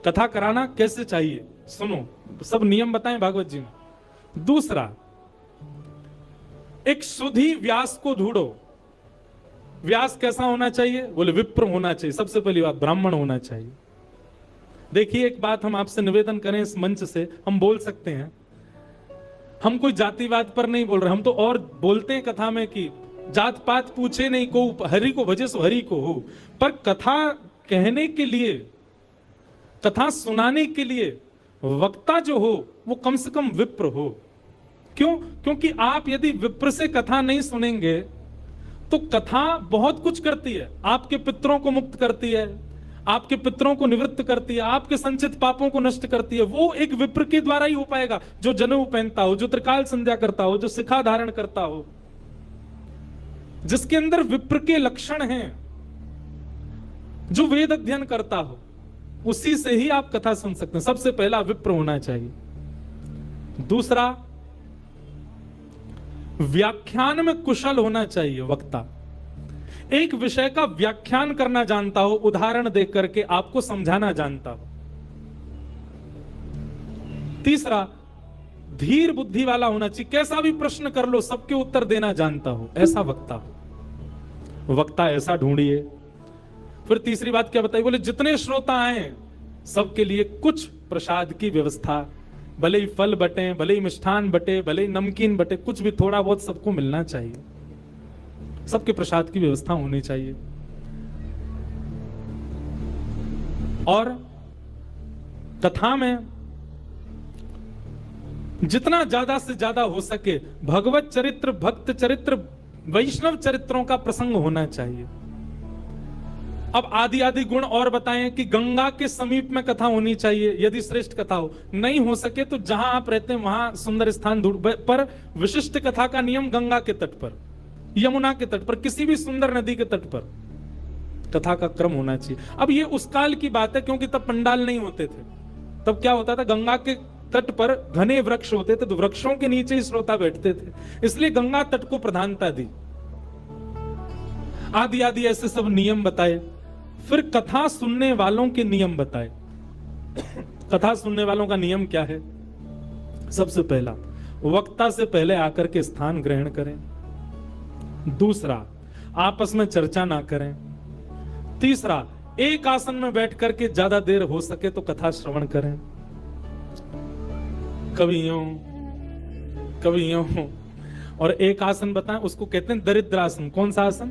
कथा कराना कैसे चाहिए सुनो, सब नियम बताएं भागवत जी ने। दूसरा, एक सुधी व्यास को ढूंढो। व्यास कैसा होना चाहिए? बोले विप्र होना चाहिए। सबसे पहली बात, ब्राह्मण होना चाहिए। देखिए एक बात हम आपसे निवेदन करें, इस मंच से हम बोल सकते हैं, हम कोई जातिवाद पर नहीं बोल रहे, हम तो और बोलते हैं कथा में कि जात पात पूछे नहीं को, हरि को भजे सो हरि को हो। पर कथा कहने के लिए, कथा सुनाने के लिए वक्ता जो हो वो कम से कम विप्र हो। क्यों? क्योंकि आप यदि विप्र से कथा नहीं सुनेंगे तो कथा बहुत कुछ करती है। आपके पितरों को मुक्त करती है, आपके पितरों को निवृत्त करती है, आपके संचित पापों को नष्ट करती है। वो एक विप्र के द्वारा ही हो पाएगा, जो जनेऊ पहनता हो, जो त्रिकाल संध्या करता हो, जो शिखा धारण करता हो, जिसके अंदर विप्र के लक्षण हैं, जो वेद अध्ययन करता हो, उसी से ही आप कथा सुन सकते हैं। सबसे पहला विप्र होना चाहिए। दूसरा, व्याख्यान में कुशल होना चाहिए वक्ता। एक विषय का व्याख्यान करना जानता हो, उदाहरण देख करके आपको समझाना जानता हो। तीसरा, धीर बुद्धि वाला होना चाहिए। कैसा भी प्रश्न कर लो सबके उत्तर देना जानता हो, ऐसा वक्ता हो। वक्ता ऐसा ढूंढिए। फिर तीसरी बात क्या बताई? बोले जितने श्रोता आए सबके लिए कुछ प्रसाद की व्यवस्था, भले ही फल बटे, भले ही मिष्ठान बटे, भले ही नमकीन बटे, कुछ भी थोड़ा बहुत सबको मिलना चाहिए। सबके प्रसाद की व्यवस्था होनी चाहिए। और कथा में जितना ज्यादा से ज्यादा हो सके भगवत चरित्र, भक्त चरित्र, वैष्णव चरित्रों का प्रसंग होना चाहिए। अब आदि आदि गुण और बताएं कि गंगा के समीप में कथा होनी चाहिए यदि श्रेष्ठ कथा हो। नहीं हो सके तो जहां आप रहते हैं वहां सुंदर स्थान ढूंढ, पर विशिष्ट कथा का नियम गंगा के तट पर, यमुना के तट पर, किसी भी सुंदर नदी के तट पर कथा का क्रम होना चाहिए। अब ये उस काल की बात है क्योंकि तब पंडाल नहीं होते थे। तब क्या होता था, गंगा के तट पर घने वृक्ष होते थे, तो वृक्षों के नीचे ही श्रोता बैठते थे, इसलिए गंगा तट को प्रधानता दी। आदि आदि ऐसे सब नियम बताए। फिर कथा सुनने वालों के नियम बताए। कथा सुनने वालों का नियम क्या है? सबसे पहला, वक्ता से पहले आकर के स्थान ग्रहण करें। दूसरा, आपस में चर्चा ना करें। तीसरा, एक आसन में बैठ करके ज्यादा देर हो सके तो कथा श्रवण करें। कभी यूं और एक आसन बताएं, उसको कहते हैं दरिद्रासन। कौन सा आसन?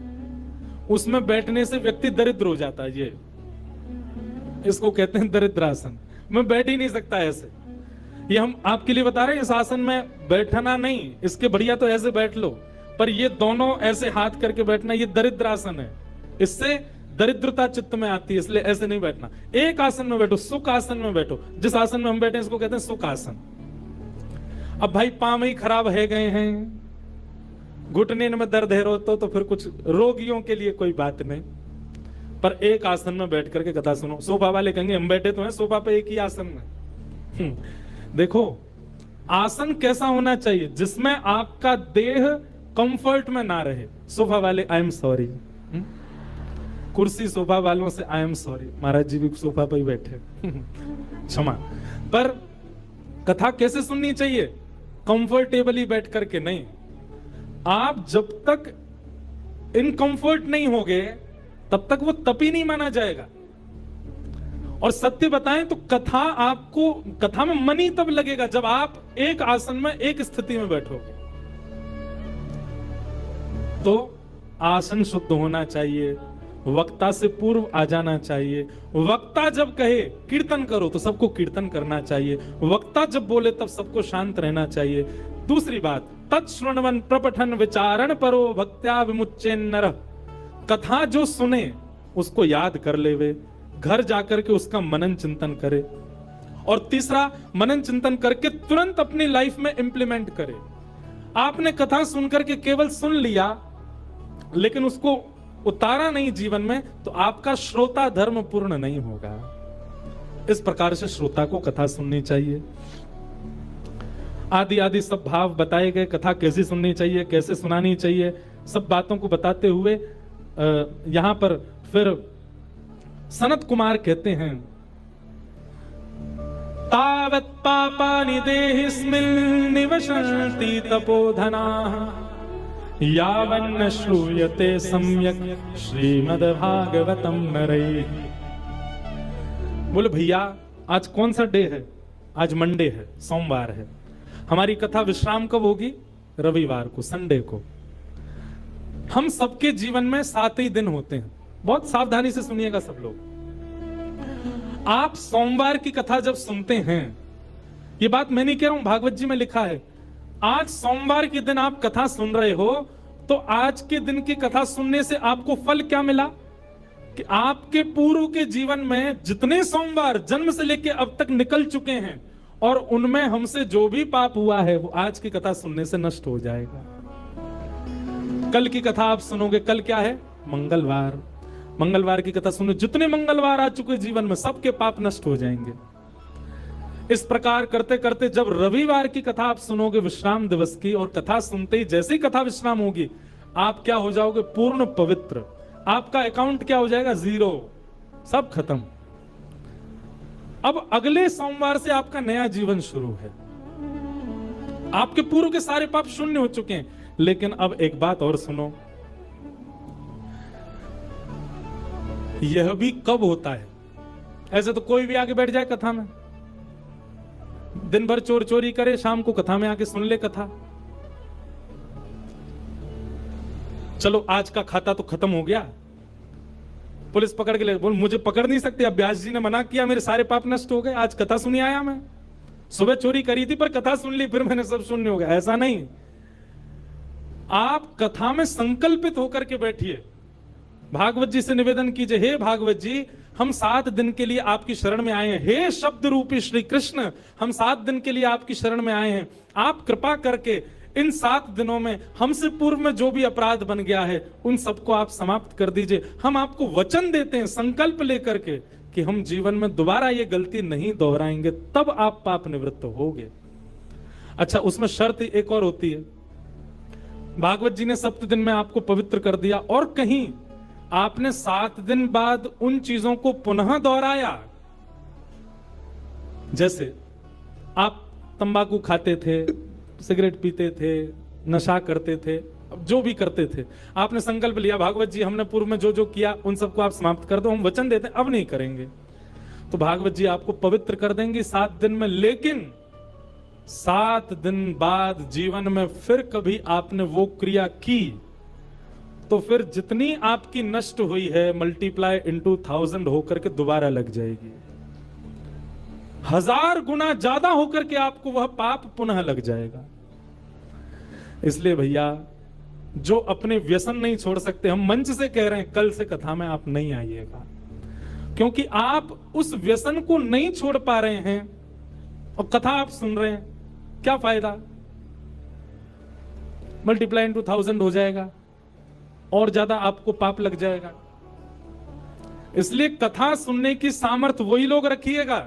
उसमें बैठने से व्यक्ति दरिद्र हो जाता है। ये इसको कहते हैं दरिद्रासन। मैं बैठ ही नहीं सकता ऐसे। ये हम आपके लिए बता रहे हैं, इस आसन में बैठना नहीं, इसके बढ़िया तो ऐसे बैठ लो, पर ये दोनों ऐसे हाथ करके बैठना, ये दरिद्रासन है। इससे दरिद्रता चित्त में आती है, इसलिए ऐसे नहीं बैठना। एक आसन में बैठो, सुख आसन में बैठो। जिस आसन में हम बैठे इसको कहते हैं सुख आसन। अब भाई पांव ही खराब है गए हैं, घुटने में दर्द है तो फिर कुछ रोगियों के लिए कोई बात नहीं, पर एक आसन में बैठ करके कथा सुनो। सोफा वाले कहेंगे हम बैठे तो हैं सोफा पे एक ही आसन में। देखो, आसन कैसा होना चाहिए जिसमें आपका देह कंफर्ट में ना रहे। सोफा वाले आई एम सॉरी, कुर्सी सोफा वालों से आई एम सॉरी, महाराज जी भी सोफा पे ही बैठे, क्षमा। पर कथा कैसे सुननी चाहिए? कंफर्टेबली बैठ करके नहीं। आप जब तक इनकंफर्ट नहीं होगे तब तक वो तपी नहीं माना जाएगा। और सत्य बताएं तो कथा में मन ही तब लगेगा जब आप एक आसन में एक स्थिति में बैठोगे। तो आसन शुद्ध होना चाहिए, वक्ता से पूर्व आ जाना चाहिए। वक्ता जब कहे कीर्तन करो तो सबको कीर्तन करना चाहिए। वक्ता जब बोले तब सबको शांत रहना चाहिए। दूसरी बात, तत्श्रवण प्रपठन विचारण परो भक्त्या विमुच्चेन नरः। कथा जो सुने उसको याद कर लेवे, घर जाकर के उसका मनन चिंतन करे। और तीसरा, मनन चिंतन करके तुरंत अपनी लाइफ में इंप्लीमेंट करे। आपने कथा सुनकर के केवल सुन लिया लेकिन उसको उतारा नहीं जीवन में, तो आपका श्रोता धर्म पूर्ण नहीं होगा। इस प्रकार से श्रोता को कथा सुननी चाहिए। आदि आदि सब भाव बताए गए, कथा कैसी सुननी चाहिए, कैसे सुनानी चाहिए, सब बातों को बताते हुए यहां पर फिर सनत कुमार कहते हैं, तावत् पापानि देहिस्मिन् निवसन्ति तपोधनाः यावन्न श्रूयते सम्यक् श्रीमद्भागवतम नरैः। बोले भैया आज कौन सा डे है? आज मंडे है, सोमवार है। हमारी कथा विश्राम कब होगी? रविवार को, संडे को। हम सबके जीवन में 7 ही दिन होते हैं। बहुत सावधानी से सुनिएगा सब लोग। आप सोमवार की कथा जब सुनते हैं, ये बात मैं नहीं कह रहा हूं, भागवत जी में लिखा है, आज सोमवार के दिन आप कथा सुन रहे हो तो आज के दिन की कथा सुनने से आपको फल क्या मिला कि आपके पूर्व के जीवन में जितने सोमवार जन्म से लेकर अब तक निकल चुके हैं और उनमें हमसे जो भी पाप हुआ है वो आज की कथा सुनने से नष्ट हो जाएगा। कल की कथा आप सुनोगे, कल क्या है? मंगलवार। मंगलवार की कथा सुनो, जितने मंगलवार आ चुके जीवन में सबके पाप नष्ट हो जाएंगे। इस प्रकार करते करते जब रविवार की कथा आप सुनोगे विश्राम दिवस की, और कथा सुनते ही जैसे ही कथा विश्राम होगी आप क्या हो जाओगे? पूर्ण पवित्र। आपका अकाउंट क्या हो जाएगा? 0, सब खत्म। अब अगले सोमवार से आपका नया जीवन शुरू है। आपके पूर्व के सारे पाप शून्य हो चुके हैं। लेकिन अब एक बात और सुनो, यह भी कब होता है? ऐसे तो कोई भी आके बैठ जाए कथा में, दिन भर चोर चोरी करे, शाम को कथा में आके सुन ले कथा। चलो आज का खाता तो खत्म हो गया, पुलिस पकड़ के ले, बोल मुझे पकड़ नहीं सकते, अब व्यास जी ने मना किया, मेरे सारे पाप नष्ट हो गए, आज कथा सुनी आया मैं। सुबह चोरी करी थी पर कथा सुन ली, फिर मैंने सब शून्य हो गया। ऐसा नहीं, आप कथा में संकल्पित होकर के बैठिए। भागवत जी से निवेदन कीजिए, हे भागवत जी हम 7 दिन के लिए आपकी शरण में आए हैं। हे शब्द रूपी श्री कृष्ण, हम 7 दिन के लिए आपकी शरण में आए हैं। आप कृपा करके इन 7 दिनों में हमसे पूर्व में जो भी अपराध बन गया है उन सबको आप समाप्त कर दीजिए। हम आपको वचन देते हैं संकल्प लेकर के कि हम जीवन में दोबारा ये गलती नहीं दोहराएंगे, तब आप पाप निवृत्त होगे। अच्छा, उसमें शर्त एक और होती है। भागवत जी ने 7 दिन में आपको पवित्र कर दिया और कहीं आपने 7 दिन बाद उन चीजों को पुनः दोहराया। जैसे आप तंबाकू खाते थे, सिगरेट पीते थे, नशा करते थे, जो भी करते थे, आपने संकल्प लिया भागवत जी हमने पूर्व में जो जो किया उन सबको आप समाप्त कर दो, हम वचन देते हैं अब नहीं करेंगे। तो भागवत जी आपको पवित्र कर देंगे 7 दिन में। लेकिन 7 दिन बाद जीवन में फिर कभी आपने वो क्रिया की तो फिर जितनी आपकी नष्ट हुई है मल्टीप्लाई इंटू 1000 होकर के दोबारा लग जाएगी। 1000 गुना ज्यादा होकर के आपको वह पाप पुनः लग जाएगा। इसलिए भैया जो अपने व्यसन नहीं छोड़ सकते, हम मंच से कह रहे हैं कल से कथा में आप नहीं आइएगा, क्योंकि आप उस व्यसन को नहीं छोड़ पा रहे हैं और कथा आप सुन रहे हैं, क्या फायदा? मल्टीप्लाई इंटू 1000 हो जाएगा और ज्यादा आपको पाप लग जाएगा। इसलिए कथा सुनने की सामर्थ्य वही लोग रखिएगा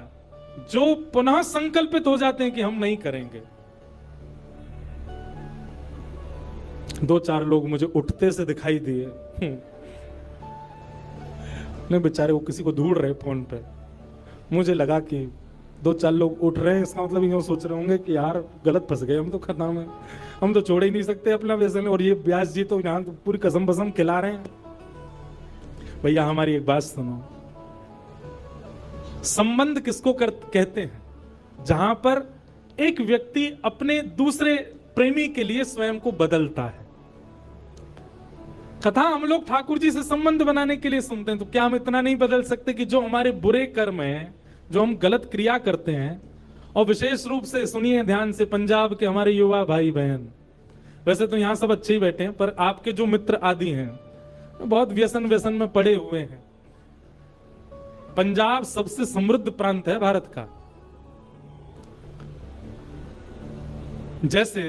जो पुनः संकल्पित हो जाते हैं कि हम नहीं करेंगे। 2-4 लोग मुझे उठते से दिखाई दिए, नहीं बेचारे वो किसी को ढूंढ रहे फोन पे। मुझे लगा कि 2-4 लोग उठ रहे हैं, इसका मतलब यूं सोच रहे होंगे कि यार गलत फंस गए हम तो खतरा में, हम तो छोड़ ही नहीं सकते अपना व्यसन, और ये व्यास जी तो यहाँ तो पूरी कसम बसम खिला रहे हैं। भैया हमारी एक बात सुनो, संबंध किसको कहते हैं? जहां पर एक व्यक्ति अपने दूसरे प्रेमी के लिए स्वयं को बदलता है। कथा हम लोग ठाकुर जी से संबंध बनाने के लिए सुनते हैं, तो क्या हम इतना नहीं बदल सकते कि जो हमारे बुरे कर्म हैं, जो हम गलत क्रिया करते हैं, और विशेष रूप से सुनिए ध्यान से पंजाब के हमारे युवा भाई बहन, वैसे तो यहां सब अच्छे ही बैठे हैं, पर आपके जो मित्र आदि हैं बहुत व्यसन में पड़े हुए हैं। पंजाब सबसे समृद्ध प्रांत है भारत का। जैसे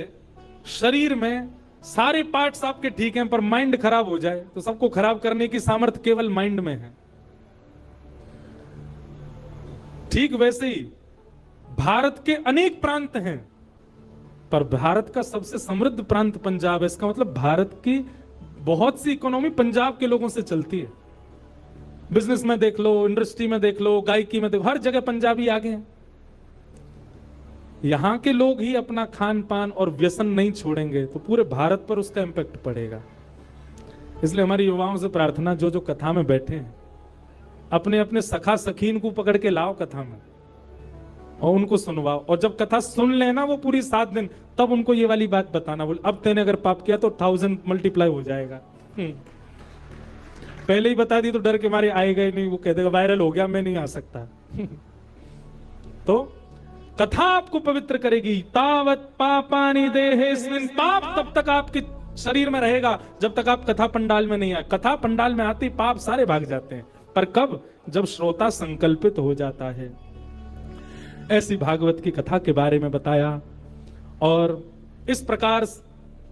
शरीर में सारे पार्ट्स आपके ठीक हैं, पर माइंड खराब हो जाए तो सबको खराब करने की सामर्थ्य केवल माइंड में है। ठीक वैसे ही भारत के अनेक प्रांत हैं, पर भारत का सबसे समृद्ध प्रांत पंजाब है। इसका मतलब भारत की बहुत सी इकोनॉमी पंजाब के लोगों से चलती है। बिजनेस में देख लो, इंडस्ट्री में देख लो, गायकी में देखो, हर जगह पंजाबी आगे हैं। यहां के लोग ही अपना खान पान और व्यसन नहीं छोड़ेंगे तो पूरे भारत पर उसका इंपैक्ट पड़ेगा। इसलिए हमारी युवाओं से प्रार्थना, जो जो कथा में बैठे हैं अपने अपने सखा सखीन को पकड़ के लाओ कथा में और उनको सुनवाओ, और जब कथा सुन लेना वो पूरी 7 दिन, तब उनको ये वाली बात बताना, बोल अब तेने अगर पाप किया तो 1000 मल्टीप्लाई हो जाएगा। पहले ही बता दी तो डर के मारे आएगा ही नहीं, वो कह देगा वायरल हो गया मैं नहीं आ सकता। तो कथा आपको पवित्र करेगी। तावत पापानि देहेस्मिन्, पाप तब तक आपके शरीर में रहेगा जब तक आप कथा पंडाल में नहीं आए। कथा पंडाल में आते पाप सारे भाग जाते हैं, पर कब? जब श्रोता संकल्पित हो जाता है। ऐसी भागवत की कथा के बारे में बताया। और इस प्रकार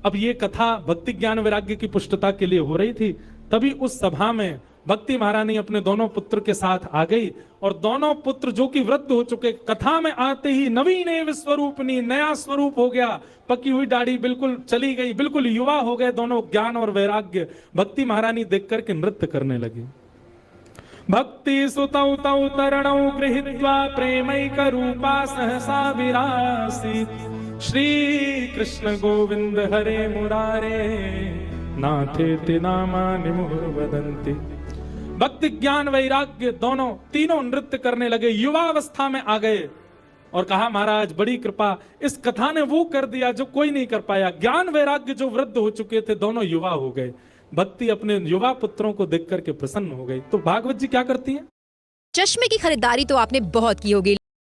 अब ये कथा भक्ति ज्ञान वैराग्य की पुष्टता के लिए हो रही थी। तभी उस सभा में भक्ति महारानी अपने दोनों पुत्र के साथ आ गई, और दोनों पुत्र जो कि वृद्ध हो चुके, कथा में आते ही नवीन स्वरूपनी, नया स्वरूप हो गया, पकी हुई दाढ़ी बिल्कुल चली गई, बिल्कुल युवा हो गए दोनों, ज्ञान और वैराग्य। भक्ति महारानी देख करके नृत्य करने लगी। भक्ति सुतौ तौ तरणौ गृहीत्वा प्रेमैक रूपा सहसा विरासी, श्री कृष्ण गोविंद हरे मुरारे नाथेति नामानि मुहुर्वदन्ति। भक्ति ज्ञान वैराग्य दोनों तीनों नृत्य करने लगे, युवावस्था में आ गए, और कहा महाराज बड़ी कृपा, इस कथा ने वो कर दिया जो कोई नहीं कर पाया। ज्ञान वैराग्य जो वृद्ध हो चुके थे दोनों युवा हो गए। भक्ति अपने युवा पुत्रों को देख करके प्रसन्न हो गई। तो भागवत जी क्या करती है? चश्मे की खरीदारी तो आपने बहुत की होगी,